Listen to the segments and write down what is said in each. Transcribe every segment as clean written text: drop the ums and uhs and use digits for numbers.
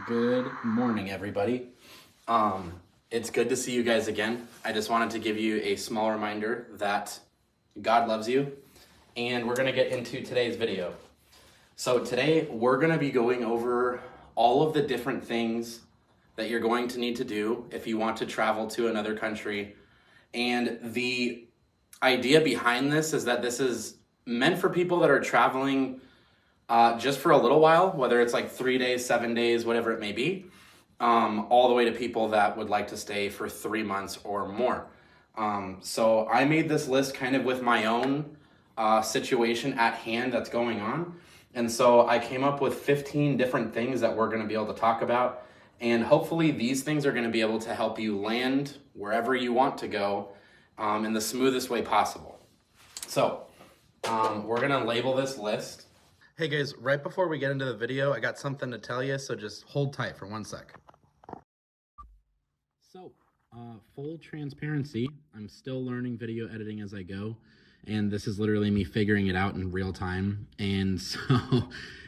Good morning, everybody. It's good to see you guys again. I just wanted to give you a small reminder that God loves you, and we're going to get into today's video. So today we're going to be going over all of the different things that you're going to need to do if you want to travel to another country. And the idea behind this is that this is meant for people that are traveling just for a little while, whether it's like 3 days, 7 days, whatever it may be, all the way to people that would like to stay for 3 months or more. So I made this list kind of with my own situation at hand that's going on. And so I came up with 15 different things that we're going to be able to talk about. And hopefully these things are going to be able to help you land wherever you want to go in the smoothest way possible. So we're going to label this list. Hey guys, right before we get into the video, I got something to tell you, so just hold tight for 1 sec. So, full transparency, I'm still learning video editing as I go, and this is literally me figuring it out in real time. And so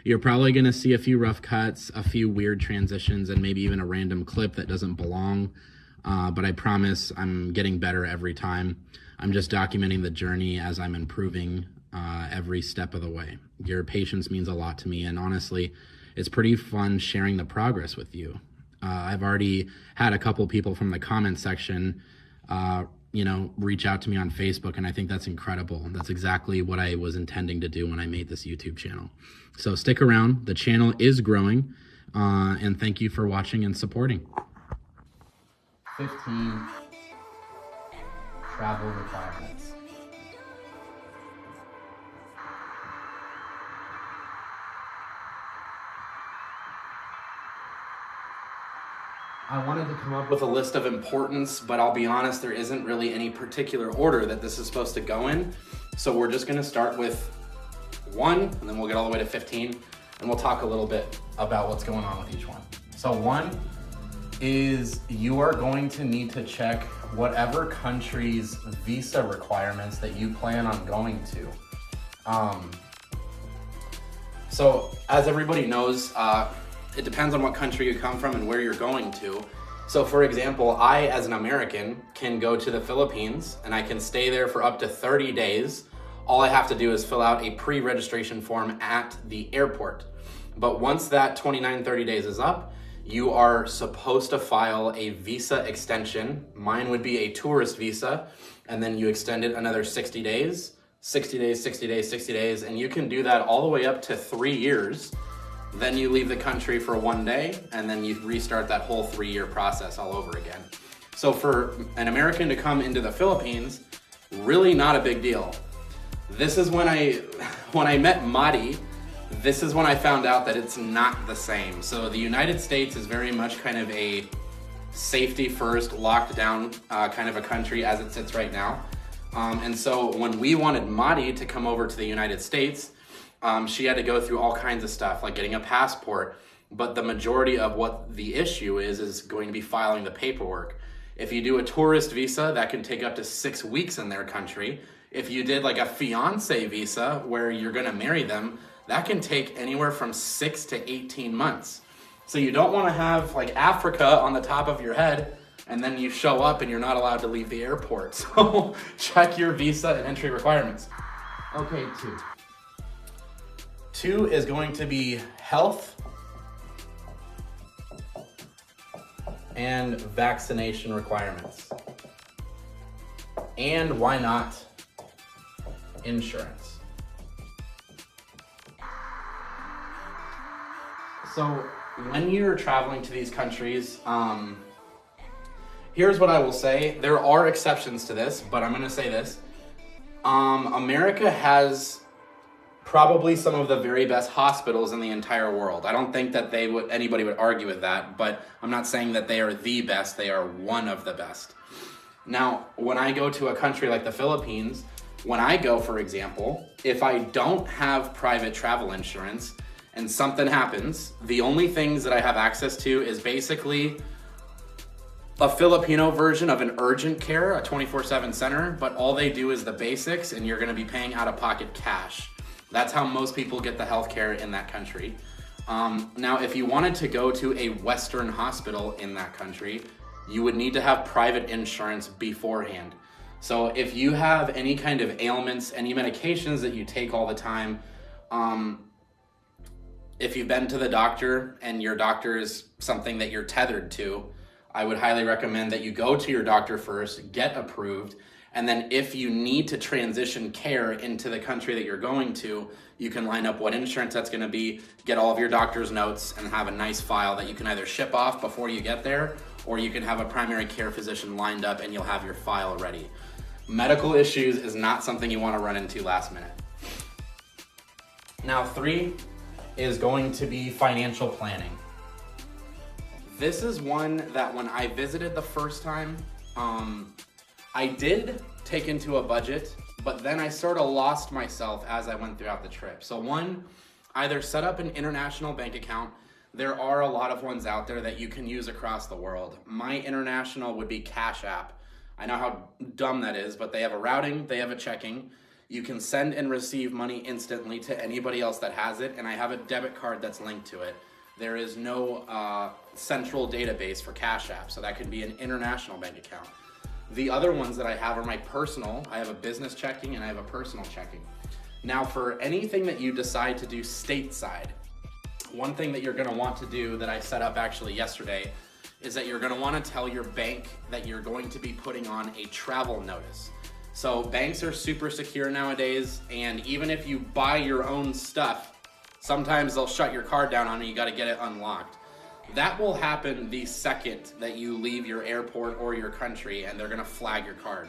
you're probably gonna see a few rough cuts, a few weird transitions, and maybe even a random clip that doesn't belong. But I promise I'm getting better every time. I'm just documenting the journey as I'm improving every step of the way. Your patience means a lot to me, and honestly, it's pretty fun sharing the progress with you. I've already had a couple people from the comment section, reach out to me on Facebook, and I think that's incredible. That's exactly what I was intending to do when I made this YouTube channel. So stick around. The channel is growing, and thank you for watching and supporting. 15 travel requirements. I wanted to come up with a list of importance, but I'll be honest, there isn't really any particular order that this is supposed to go in. So we're just gonna start with 1, and then we'll get all the way to 15, and we'll talk a little bit about what's going on with each one. So 1 is you are going to need to check whatever country's visa requirements that you plan on going to. So as everybody knows, it depends on what country you come from and where you're going to. So for example, I, as an American, can go to the Philippines and I can stay there for up to 30 days. All I have to do is fill out a pre-registration form at the airport. But once that 29, 30 days is up, you are supposed to file a visa extension. Mine would be a tourist visa, and then you extend it another 60 days, 60 days, 60 days, 60 days, and you can do that all the way up to 3 years. Then you leave the country for 1 day, and then you restart that whole 3-year process all over again. So for an American to come into the Philippines, really not a big deal. This is when I met Madi, this is when I found out that it's not the same. So the United States is very much kind of a safety first, locked down kind of a country as it sits right now. And so when we wanted Madi to come over to the United States, she had to go through all kinds of stuff, like getting a passport. But the majority of what the issue is going to be filing the paperwork. If you do a tourist visa, that can take up to 6 weeks in their country. If you did like a fiance visa where you're gonna marry them, that can take anywhere from 6 to 18 months. So you don't wanna have like Africa on the top of your head and then you show up and you're not allowed to leave the airport. So check your visa and entry requirements. Okay, 2. 2 is going to be health and vaccination requirements. And why not insurance? So when you're traveling to these countries, here's what I will say. There are exceptions to this, but I'm gonna say this. America has probably some of the very best hospitals in the entire world. I don't think that anybody would argue with that, but I'm not saying that they are the best, they are one of the best. Now, when I go to a country like the Philippines, when I go, for example, if I don't have private travel insurance and something happens, the only things that I have access to is basically a Filipino version of an urgent care, a 24/7 center, but all they do is the basics and you're gonna be paying out of pocket cash. That's how most people get the healthcare in that country. Now, if you wanted to go to a Western hospital in that country, you would need to have private insurance beforehand. So if you have any kind of ailments, any medications that you take all the time, if you've been to the doctor and your doctor is something that you're tethered to, I would highly recommend that you go to your doctor first, get approved, and then if you need to transition care into the country that you're going to, you can line up what insurance that's going to be, get all of your doctor's notes, and have a nice file that you can either ship off before you get there, or you can have a primary care physician lined up and you'll have your file ready. Medical issues is not something you want to run into last minute. Now, 3 is going to be financial planning. This is one that when I visited the first time, I did take into a budget, but then I sort of lost myself as I went throughout the trip. So 1, either set up an international bank account. There are a lot of ones out there that you can use across the world. My international would be Cash App. I know how dumb that is, but they have a routing, they have a checking. You can send and receive money instantly to anybody else that has it, and I have a debit card that's linked to it. There is no central database for Cash App, so that could be an international bank account. The other ones that I have are my personal. I have a business checking and I have a personal checking. Now, for anything that you decide to do stateside, one thing that you're gonna want to do that I set up actually yesterday is that you're gonna wanna tell your bank that you're going to be putting on a travel notice. So banks are super secure nowadays, and even if you buy your own stuff, sometimes they'll shut your card down on you, you gotta get it unlocked. That will happen the second that you leave your airport or your country and they're gonna flag your card.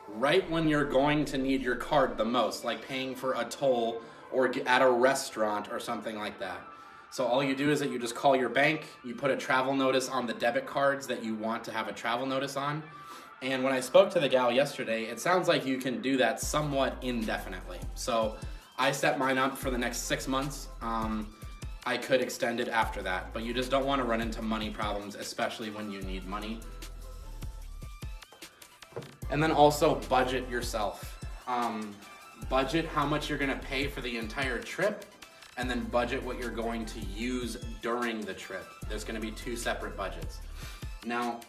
Right when you're going to need your card the most, like paying for a toll or at a restaurant or something like that. So all you do is that you just call your bank, you put a travel notice on the debit cards that you want to have a travel notice on. And when I spoke to the gal yesterday, it sounds like you can do that somewhat indefinitely. So I set mine up for the next 6 months. I could extend it after that, but you just don't want to run into money problems, especially when you need money. And then also budget yourself. Budget how much you're gonna pay for the entire trip, and then budget what you're going to use during the trip. There's gonna be 2 separate budgets. Now,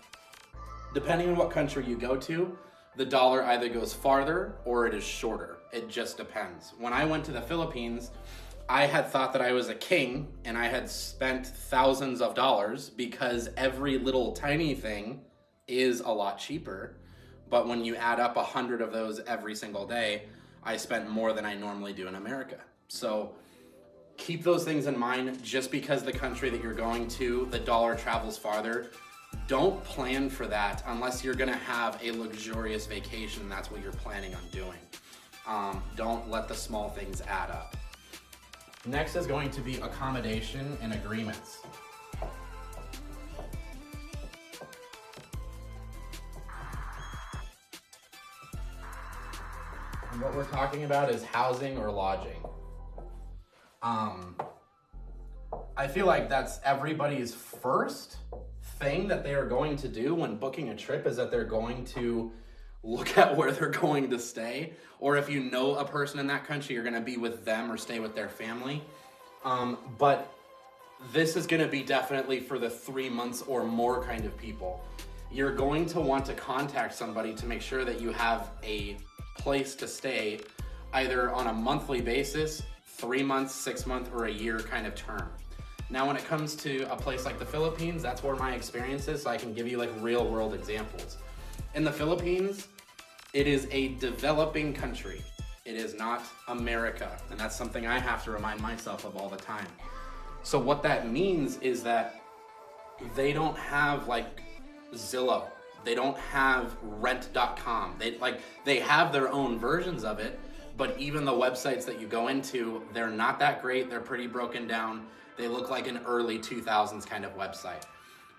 depending on what country you go to, the dollar either goes farther or it is shorter. It just depends. When I went to the Philippines, I had thought that I was a king and I had spent thousands of dollars because every little tiny thing is a lot cheaper. But when you add up 100 of those every single day, I spent more than I normally do in America. So keep those things in mind. Just because the country that you're going to, the dollar travels farther, don't plan for that unless you're gonna have a luxurious vacation and that's what you're planning on doing. Don't let the small things add up. Next is going to be accommodation and agreements. And what we're talking about is housing or lodging. I feel like that's everybody's first thing that they are going to do when booking a trip, is that they're going to look at where they're going to stay. Or if you know a person in that country, you're gonna be with them or stay with their family. But this is gonna be definitely for the 3 months or more kind of people. You're going to want to contact somebody to make sure that you have a place to stay, either on a monthly basis, 3 months, 6 month, or a year kind of term. Now, when it comes to a place like the Philippines, that's where my experience is, so I can give you like real world examples. In the Philippines, it is a developing country. It is not America, and that's something I have to remind myself of all the time. So what that means is that they don't have like Zillow. They don't have rent.com. They have their own versions of it, but even the websites that you go into, they're not that great. They're pretty broken down. They look like an early 2000s kind of website.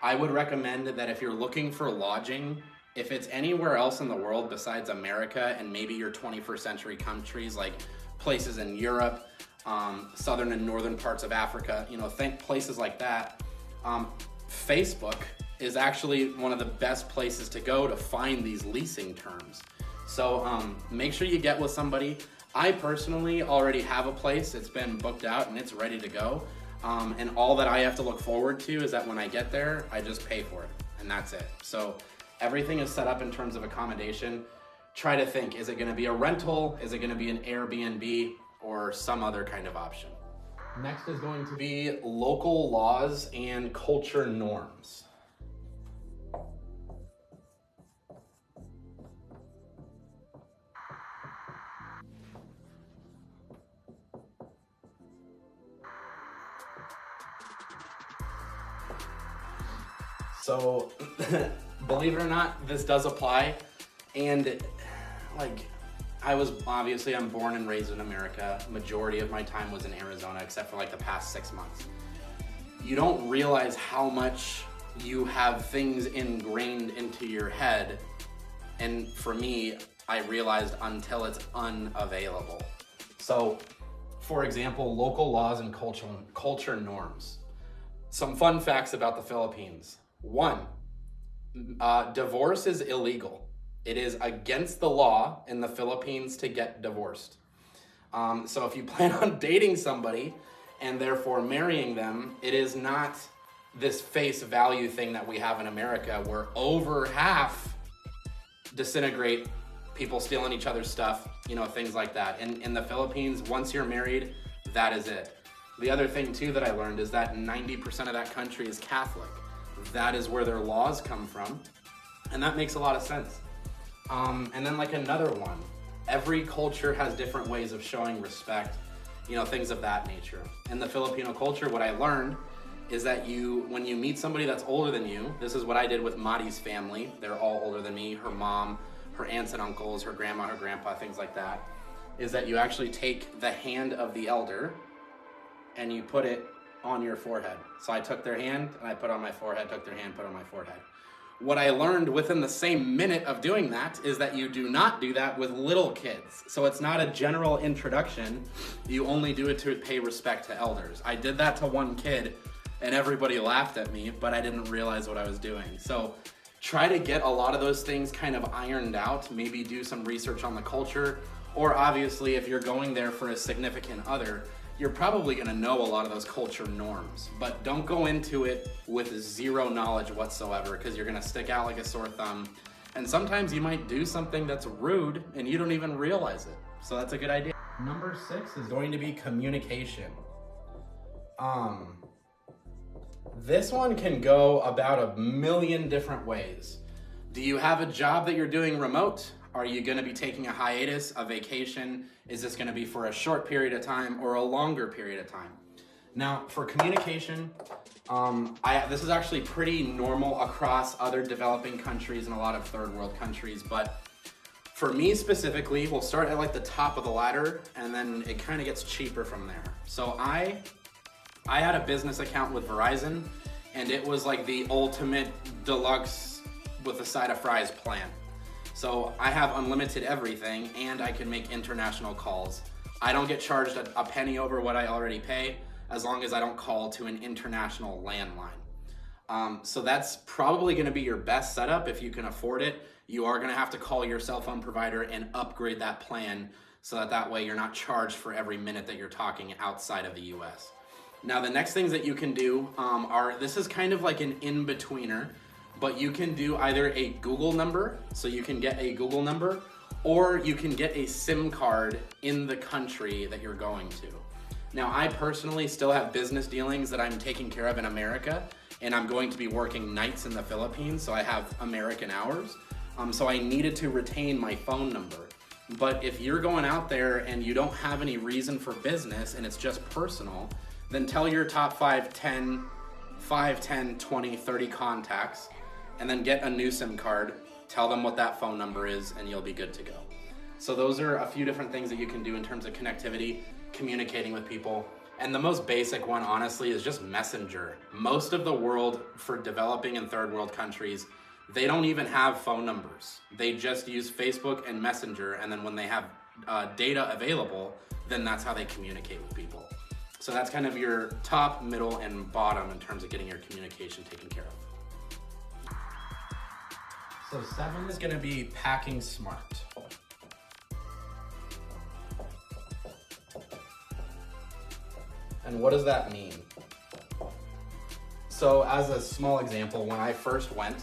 I would recommend that if you're looking for lodging, if it's anywhere else in the world besides America and maybe your 21st century countries, like places in Europe, southern and northern parts of Africa, think places like that, Facebook is actually one of the best places to go to find these leasing terms. So make sure you get with somebody. I personally already have a place. It's been booked out and it's ready to go. And all that I have to look forward to is that when I get there, I just pay for it, and that's it. So everything is set up in terms of accommodation. Try to think, is it gonna be a rental? Is it gonna be an Airbnb or some other kind of option? Next is going to be local laws and culture norms. So, believe it or not, this does apply. And like, I'm born and raised in America. Majority of my time was in Arizona, except for like the past 6 months. You don't realize how much you have things ingrained into your head. And for me, I realized until it's unavailable. So, for example, local laws and culture norms. Some fun facts about the Philippines. 1, divorce is illegal. It is against the law in the Philippines to get divorced. So if you plan on dating somebody and therefore marrying them, it is not this face value thing that we have in America where over half disintegrate, people stealing each other's stuff, things like that. In the Philippines, once you're married, that is it. The other thing too that I learned is that 90% of that country is Catholic. That is where their laws come from. And that makes a lot of sense. And then like another one, every culture has different ways of showing respect, things of that nature. In the Filipino culture, what I learned is that when you meet somebody that's older than you, this is what I did with Mari's family. They're all older than me, her mom, her aunts and uncles, her grandma, her grandpa, things like that, is that you actually take the hand of the elder and you put it on your forehead. So I took their hand and I put on my forehead, took their hand, put on my forehead. What I learned within the same minute of doing that is that you do not do that with little kids. So it's not a general introduction. You only do it to pay respect to elders. I did that to one kid and everybody laughed at me, but I didn't realize what I was doing. So try to get a lot of those things kind of ironed out. Maybe do some research on the culture, or obviously if you're going there for a significant other, you're probably gonna know a lot of those culture norms, but don't go into it with zero knowledge whatsoever, because you're gonna stick out like a sore thumb. And sometimes you might do something that's rude and you don't even realize it. So that's a good idea. Number 6 is going to be communication. This one can go about a million different ways. Do you have a job that you're doing remote? Are you gonna be taking a hiatus, a vacation? Is this gonna be for a short period of time or a longer period of time? Now, for communication, this is actually pretty normal across other developing countries and a lot of third world countries, but for me specifically, we'll start at like the top of the ladder and then it kind of gets cheaper from there. So I had a business account with Verizon and it was like the ultimate deluxe with a side of fries plan. So I have unlimited everything and I can make international calls. I don't get charged a penny over what I already pay as long as I don't call to an international landline. So that's probably gonna be your best setup if you can afford it. You are gonna have to call your cell phone provider and upgrade that plan so that way you're not charged for every minute that you're talking outside of the US. Now the next things that you can do this is kind of like an in-betweener, but you can do either a Google number, so you can get a Google number, or you can get a SIM card in the country that you're going to. Now, I personally still have business dealings that I'm taking care of in America, and I'm going to be working nights in the Philippines, so I have American hours. So I needed to retain my phone number. But if you're going out there and you don't have any reason for business and it's just personal, then tell your top 5, 10, 20, 30 contacts, and then get a new SIM card, tell them what that phone number is, and you'll be good to go. So those are a few different things that you can do in terms of connectivity, communicating with people. And the most basic one, honestly, is just Messenger. Most of the world, for developing and third world countries, they don't even have phone numbers. They just use Facebook and Messenger, and then when they have data available, then that's how they communicate with people. So that's kind of your top, middle, and bottom in terms of getting your communication taken care of. So 7 is gonna be packing smart. And what does that mean? So as a small example, when I first went,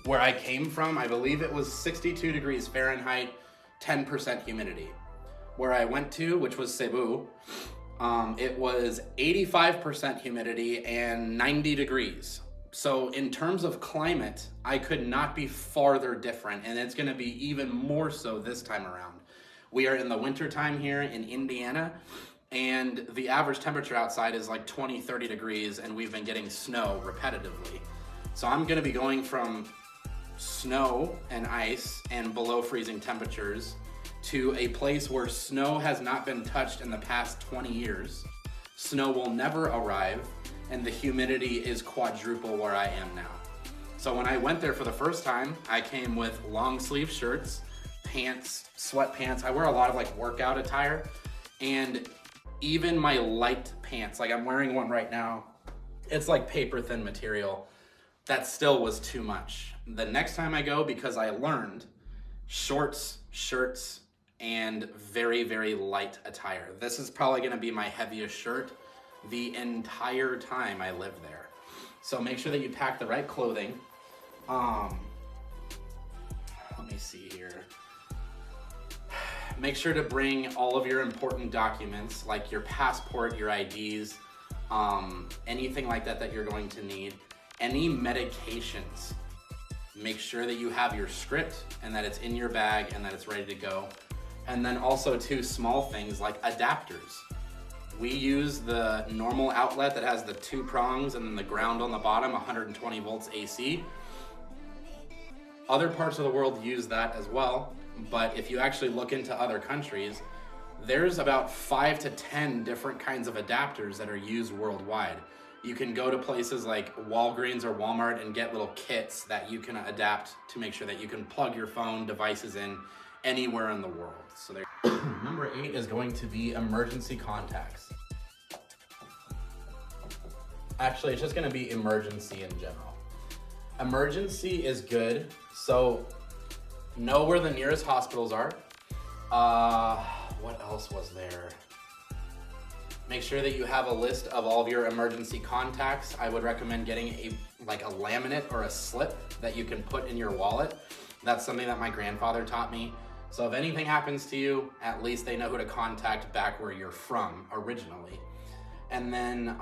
where I came from, I believe it was 62 degrees Fahrenheit, 10% humidity. Where I went to, which was Cebu, it was 85% humidity and 90 degrees. So in terms of climate, I could not be farther different, and it's gonna be even more so this time around. We are in the winter time here in Indiana, and the average temperature outside is like 20, 30 degrees, and we've been getting snow repetitively. So I'm gonna be going from snow and ice and below freezing temperatures to a place where snow has not been touched in the past 20 years. Snow will never arrive, and the humidity is quadruple where I am now. So when I went there for the first time, I came with long sleeve shirts, pants, sweatpants. I wear a lot of like workout attire, and even my light pants, like I'm wearing one right now, it's like paper thin material. That still was too much. The next time I go, because I learned, shorts, shirts, and very, very light attire. This is probably gonna be my heaviest shirt the entire time I live there. So make sure that you pack the right clothing. Let me see here. Make sure to bring all of your important documents, like your passport, your IDs, anything like that that you're going to need. Any medications. Make sure that you have your script and that it's in your bag and that it's ready to go. And then also two small things like adapters. We use the normal outlet that has the 2 prongs and then the ground on the bottom, 120 volts AC. Other parts of the world use that as well, but if you actually look into other countries, there's about 5 to 10 different kinds of adapters that are used worldwide. You can go to places like Walgreens or Walmart and get little kits that you can adapt to make sure that you can plug your phone devices in anywhere in the world. So there. Number 8 is going to be emergency contacts. Actually, it's just gonna be emergency in general. Emergency is good, so know where the nearest hospitals are. What else was there? Make sure that you have a list of all of your emergency contacts. I would recommend getting a laminate or a slip that you can put in your wallet. That's something that my grandfather taught me. So if anything happens to you, at least they know who to contact back where you're from originally. And then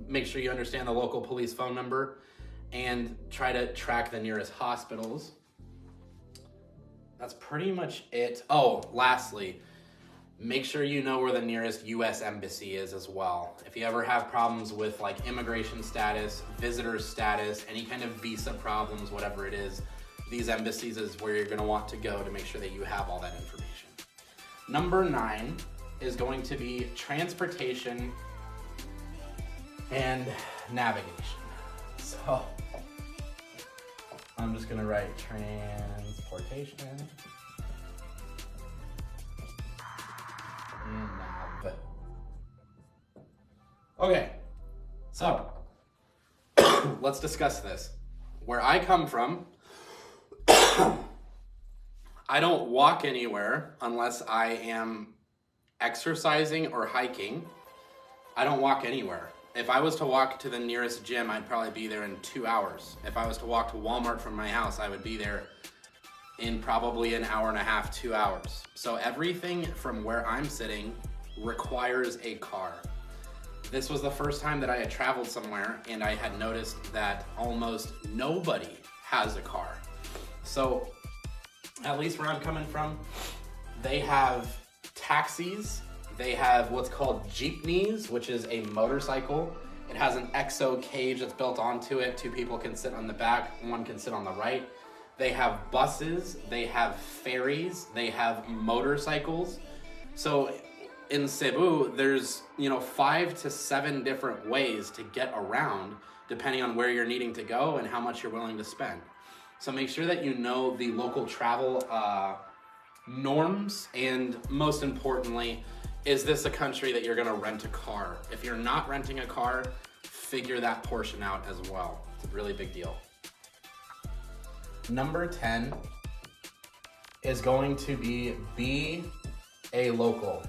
make sure you understand the local police phone number and try to track the nearest hospitals. That's pretty much it. Oh, lastly, make sure you know where the nearest US embassy is as well. If you ever have problems with like immigration status, visitor status, any kind of visa problems, whatever it is, these embassies is where you're gonna want to go to make sure that you have all that information. Number 9 is going to be transportation and navigation. So I'm just gonna write transportation and nav. Okay, so let's discuss this. Where I come from, I don't walk anywhere unless I am exercising or hiking. I don't walk anywhere. If I was to walk to the nearest gym, I'd probably be there in 2 hours. If I was to walk to Walmart from my house, I would be there in probably an hour and a half, 2 hours. So everything from where I'm sitting requires a car. This was the first time that I had traveled somewhere and I had noticed that almost nobody has a car. So at least where I'm coming from, they have taxis. They have what's called jeepneys, which is a motorcycle. It has an exo cage that's built onto it. 2 people can sit on the back, 1 can sit on the right. They have buses, they have ferries, they have motorcycles. So in Cebu, there's 5 to 7 different ways to get around depending on where you're needing to go and how much you're willing to spend. So make sure that you know the local travel norms, and most importantly, is this a country that you're gonna rent a car? If you're not renting a car, figure that portion out as well. It's a really big deal. Number 10 is going to be a local.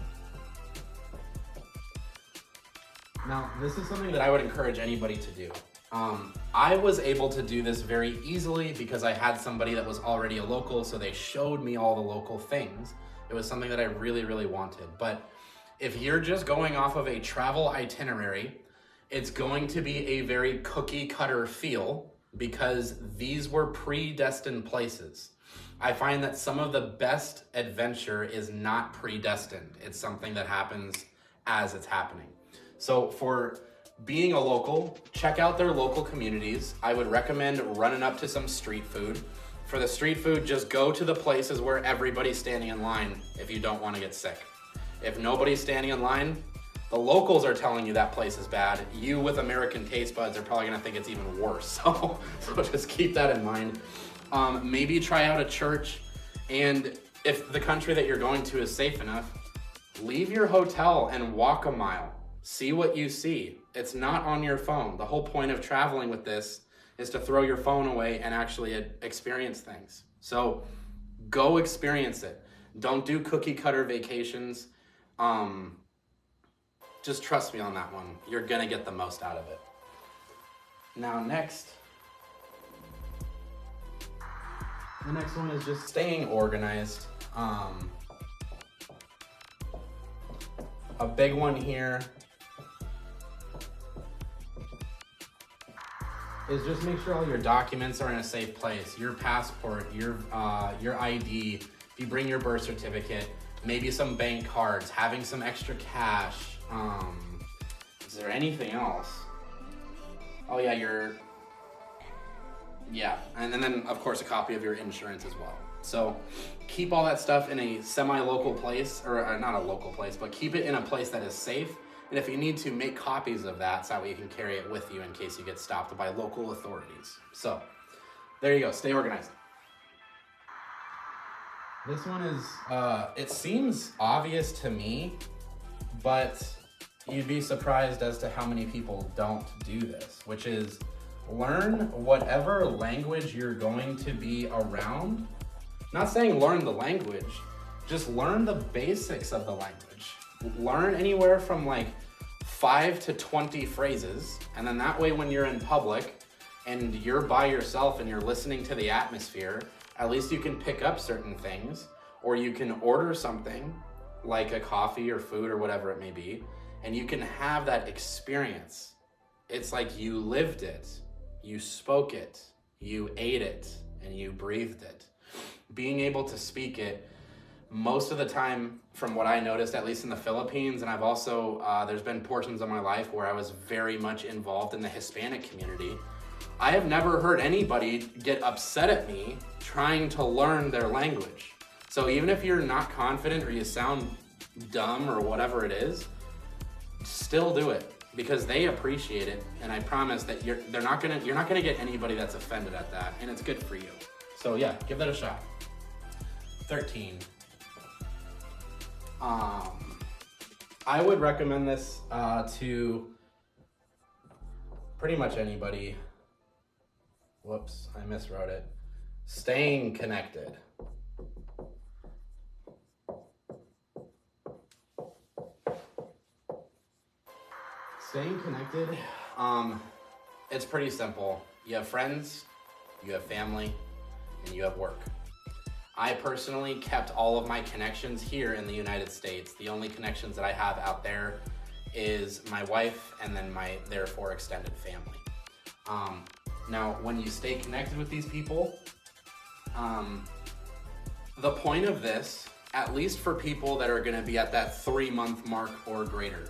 Now, this is something that I would encourage anybody to do. I was able to do this very easily because I had somebody that was already a local, so they showed me all the local things. It was something that I really, really wanted. But if you're just going off of a travel itinerary, it's going to be a very cookie cutter feel because these were predestined places. I find that some of the best adventure is not predestined. It's something that happens as it's happening. So for being a local, check out their local communities. I would recommend running up to some street food. For the street food, just go to the places where everybody's standing in line if you don't want to get sick. If nobody's standing in line, the locals are telling you that place is bad. You with American taste buds are probably gonna think it's even worse. So just keep that in mind. Maybe try out a church, and if the country that you're going to is safe enough, leave your hotel and walk a mile. See what you see. It's not on your phone. The whole point of traveling with this is to throw your phone away and actually experience things. So go experience it. Don't do cookie cutter vacations. Just trust me on that one. You're gonna get the most out of it. Now the next one is just staying organized. A big one here is just make sure all your documents are in a safe place. Your passport, your ID, if you bring your birth certificate, maybe some bank cards, having some extra cash. Is there anything else? Oh yeah, and then of course a copy of your insurance as well. So keep all that stuff in a semi-local place, or not a local place, but keep it in a place that is safe. And if you need to, make copies of that so that way you can carry it with you in case you get stopped by local authorities. So there you go, stay organized. This one is, it seems obvious to me, but you'd be surprised as to how many people don't do this, which is learn whatever language you're going to be around. Not saying learn the language, just learn the basics of the language. Learn anywhere from like 5 to 20 phrases, and then that way when you're in public and you're by yourself and you're listening to the atmosphere, at least you can pick up certain things, or you can order something like a coffee or food or whatever it may be, and you can have that experience. It's like you lived it, you spoke it, you ate it, and you breathed it. Being able to speak it, most of the time, from what I noticed, at least in the Philippines, and I've also, there's been portions of my life where I was very much involved in the Hispanic community, I have never heard anybody get upset at me trying to learn their language. So even if you're not confident or you sound dumb or whatever it is, still do it because they appreciate it, and I promise that you're not gonna get anybody that's offended at that, and it's good for you. So yeah, give that a shot. 13. I would recommend this to pretty much anybody. Whoops, I miswrote it. Staying connected. Staying connected, it's pretty simple. You have friends, you have family, and you have work. I personally kept all of my connections here in the United States. The only connections that I have out there is my wife and then my therefore extended family. Now, when you stay connected with these people, the point of this, at least for people that are gonna be at that 3-month mark or greater,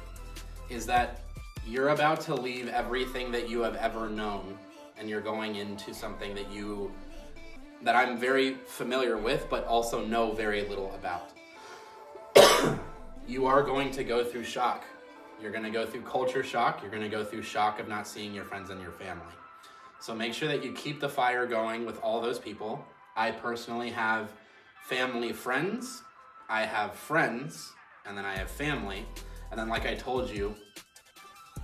is that you're about to leave everything that you have ever known, and you're going into something that I'm very familiar with, but also know very little about. You are going to go through shock. You're gonna go through culture shock. You're gonna go through shock of not seeing your friends and your family. So make sure that you keep the fire going with all those people. I personally have family friends, I have friends, and then I have family. And then like I told you,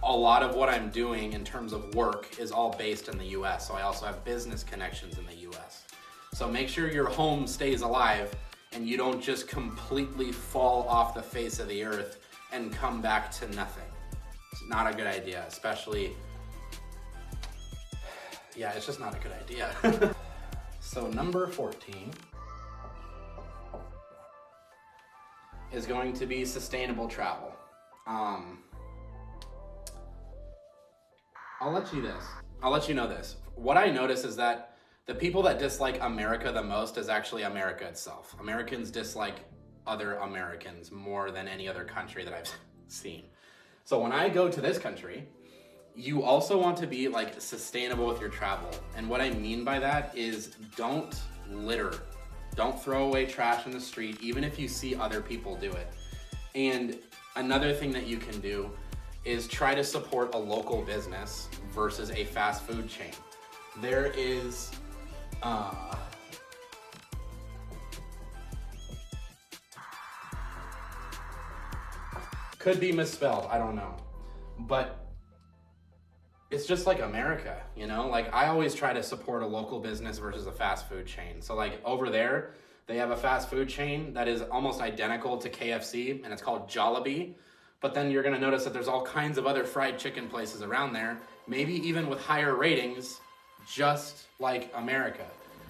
a lot of what I'm doing in terms of work is all based in the US. So I also have business connections in the US. So make sure your home stays alive and you don't just completely fall off the face of the earth and come back to nothing. not a good idea, especially, yeah, it's just not a good idea. So number 14 is going to be sustainable travel. I'll let you know this. What I notice is that the people that dislike America the most is actually America itself. Americans dislike other Americans more than any other country that I've seen. So when I go to this country, you also want to be like sustainable with your travel. And what I mean by that is don't litter. Don't throw away trash in the street, even if you see other people do it. And another thing that you can do is try to support a local business versus a fast food chain. There is, could be misspelled, I don't know. But it's just like America, you know? Like I always try to support a local business versus a fast food chain. So like over there, they have a fast food chain that is almost identical to KFC and it's called Jollibee. But then you're gonna notice that there's all kinds of other fried chicken places around there, maybe even with higher ratings, just like America.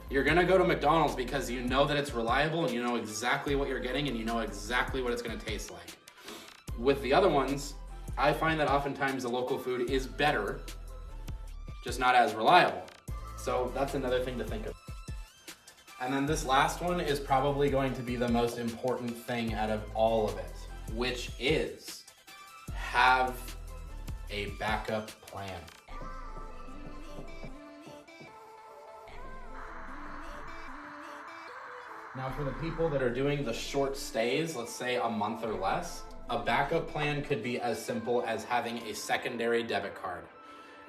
You're gonna go to McDonald's because you know that it's reliable and you know exactly what you're getting and you know exactly what it's gonna taste like. With the other ones, I find that oftentimes the local food is better, just not as reliable. So that's another thing to think of. And then this last one is probably going to be the most important thing out of all of it, which is have a backup plan. Now for the people that are doing the short stays, let's say a month or less, a backup plan could be as simple as having a secondary debit card.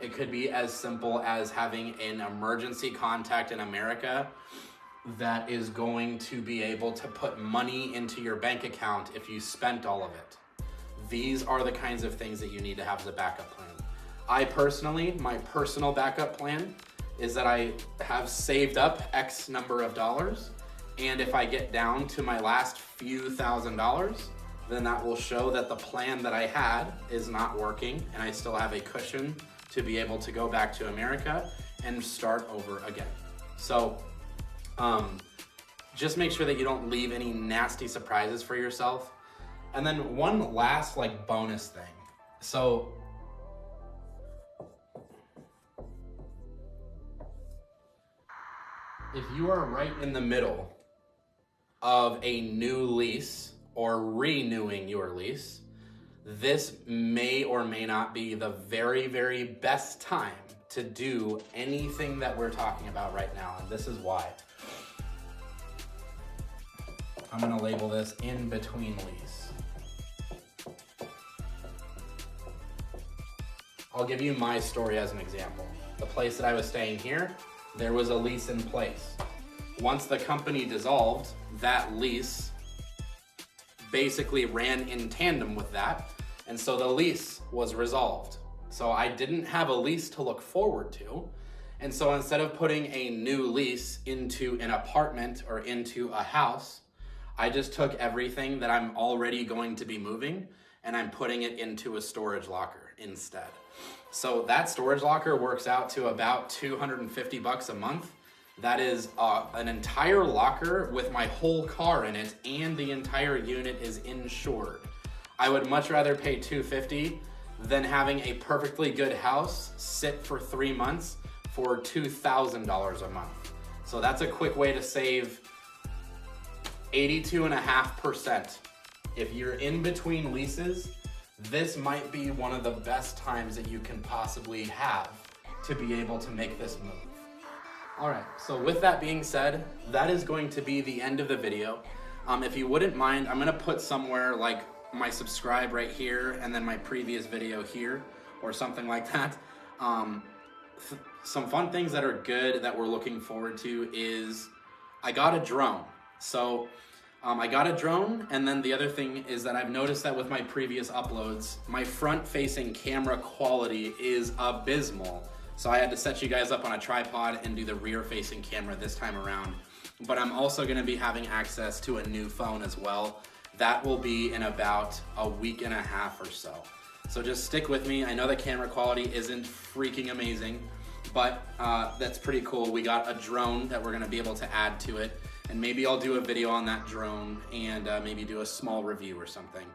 It could be as simple as having an emergency contact in America that is going to be able to put money into your bank account if you spent all of it. These are the kinds of things that you need to have as a backup plan. I personally, my personal backup plan is that I have saved up X number of dollars, and if I get down to my last few $1,000s, then that will show that the plan that I had is not working and I still have a cushion to be able to go back to America and start over again. So just make sure that you don't leave any nasty surprises for yourself. And then one last like bonus thing. So if you are right in the middle of a new lease or renewing your lease, this may or may not be the very, very best time to do anything that we're talking about right now, and this is why. I'm gonna label this in between lease. I'll give you my story as an example. The place that I was staying here, there was a lease in place. Once the company dissolved, that lease basically ran in tandem with that, and so the lease was resolved. So I didn't have a lease to look forward to, and so instead of putting a new lease into an apartment or into a house, I just took everything that I'm already going to be moving and I'm putting it into a storage locker instead. So that storage locker works out to about $250 a month. That is an entire locker with my whole car in it, and the entire unit is insured. I would much rather pay $250 than having a perfectly good house sit for 3 months for $2,000 a month. So that's a quick way to save 82.5%. If you're in between leases, this might be one of the best times that you can possibly have to be able to make this move. All right, so with that being said, that is going to be the end of the video. If you wouldn't mind, I'm gonna put somewhere like my subscribe right here and then my previous video here or something like that. Some fun things that are good that we're looking forward to is I got a drone. So I got a drone, and then the other thing is that I've noticed that with my previous uploads, my front-facing camera quality is abysmal. So I had to set you guys up on a tripod and do the rear-facing camera this time around. But I'm also gonna be having access to a new phone as well. That will be in about a week and a half or so. So just stick with me. I know the camera quality isn't freaking amazing, but that's pretty cool. We got a drone that we're gonna be able to add to it, and maybe I'll do a video on that drone and maybe do a small review or something.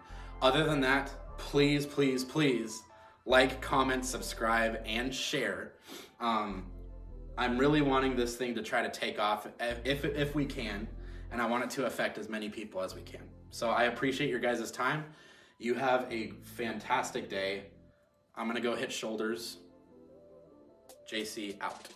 Other than that, please, please, please like, comment, subscribe, and share. I'm really wanting this thing to try to take off if we can, and I want it to affect as many people as we can. So I appreciate your guys' time. You have a fantastic day. I'm gonna go hit shoulders. JC out.